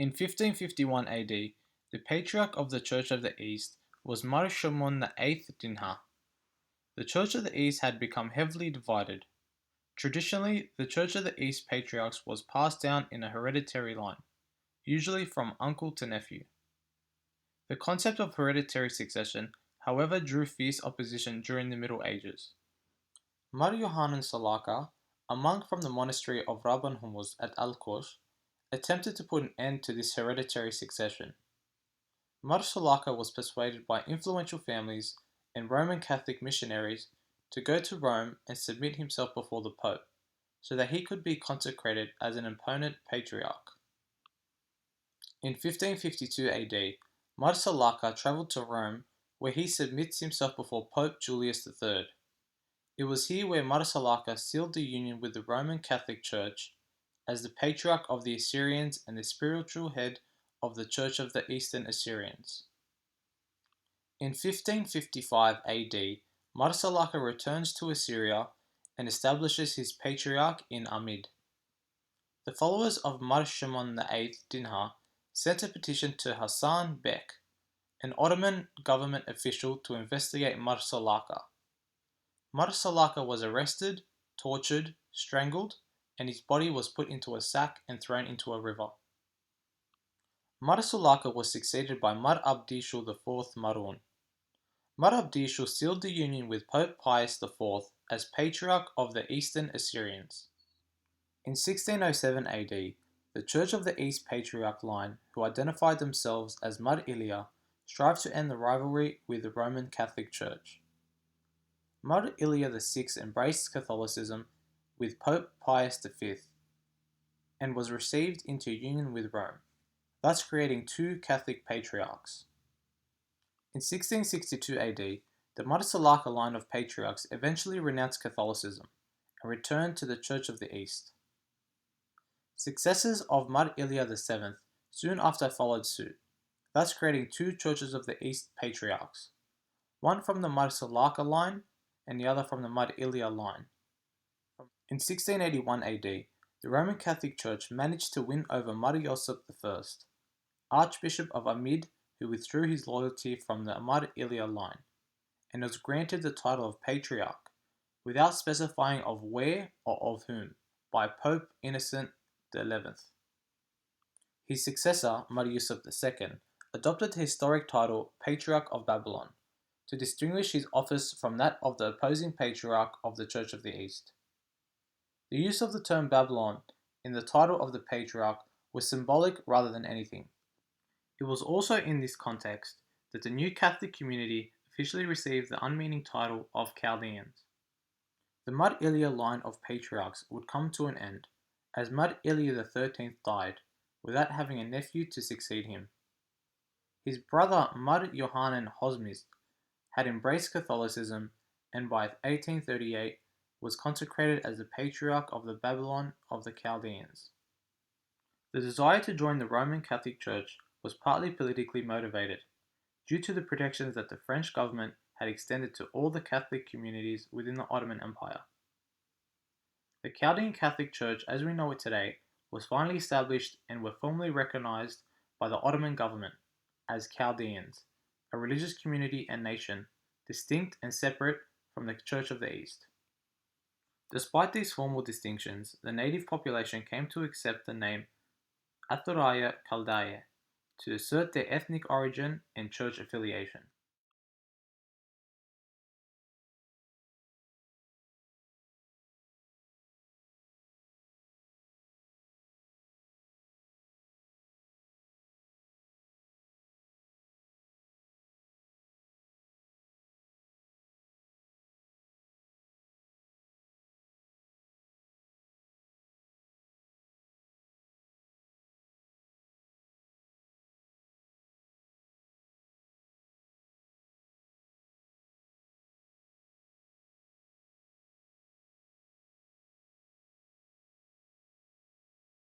In 1551 AD, the Patriarch of the Church of the East was Mar Shimon VIII Dinha. The Church of the East had become heavily divided. Traditionally, the Church of the East Patriarchs was passed down in a hereditary line, usually from uncle to nephew. The concept of hereditary succession, however, drew fierce opposition during the Middle Ages. Mar Yohanan Salaka, a monk from the monastery of Rabban Humuz at Al-Kosh, attempted to put an end to this hereditary succession. Mar Salaka was persuaded by influential families and Roman Catholic missionaries to go to Rome and submit himself before the Pope, so that he could be consecrated as an imponent patriarch. In 1552 AD, Mar Salaka travelled to Rome, where he submits himself before Pope Julius III. It was here where Mar Salaka sealed the union with the Roman Catholic Church as the Patriarch of the Assyrians and the spiritual head of the Church of the Eastern Assyrians. In 1555 AD, Mar Salaka returns to Assyria and establishes his patriarch in Amid. The followers of Mar Shimon VIII Dinha sent a petition to Hassan Bek, an Ottoman government official, to investigate Mar Salaka. Mar Salaka was arrested, tortured, strangled, and his body was put into a sack and thrown into a river. Mar Salaka was succeeded by Mar Abdishul IV Marun. Mar Abdishul sealed the union with Pope Pius IV as Patriarch of the Eastern Assyrians. In 1607 AD, the Church of the East Patriarch line, who identified themselves as Mar Ilia, strived to end the rivalry with the Roman Catholic Church. Mar Ilia VI embraced Catholicism with Pope Pius V and was received into union with Rome, thus creating two Catholic patriarchs. In 1662 AD, the Mar Salaka line of patriarchs eventually renounced Catholicism and returned to the Church of the East. Successors of Mar Ilia VII soon after followed suit, thus creating two Churches of the East patriarchs, one from the Mar Salaka line and the other from the Mar Ilia line. In 1681 AD, the Roman Catholic Church managed to win over Mar Yosef I, Archbishop of Amid, who withdrew his loyalty from the Mar Ilia line, and was granted the title of Patriarch, without specifying of where or of whom, by Pope Innocent XI. His successor, Mar Yosef II, adopted the historic title Patriarch of Babylon, to distinguish his office from that of the opposing Patriarch of the Church of the East. The use of the term Babylon in the title of the Patriarch was symbolic rather than anything. It was also in this context that the new Catholic community officially received the unmeaning title of Chaldeans. The Mar Ilia line of patriarchs would come to an end, as Mar Ilia XIII died, without having a nephew to succeed him. His brother Mar Yohanan Hosmizd had embraced Catholicism and by 1838 was consecrated as the Patriarch of the Babylon of the Chaldeans. The desire to join the Roman Catholic Church was partly politically motivated, due to the protections that the French government had extended to all the Catholic communities within the Ottoman Empire. The Chaldean Catholic Church as we know it today was finally established and were formally recognized by the Ottoman government as Chaldeans, a religious community and nation, distinct and separate from the Church of the East. Despite these formal distinctions, the native population came to accept the name Assyrian-Chaldean to assert their ethnic origin and church affiliation.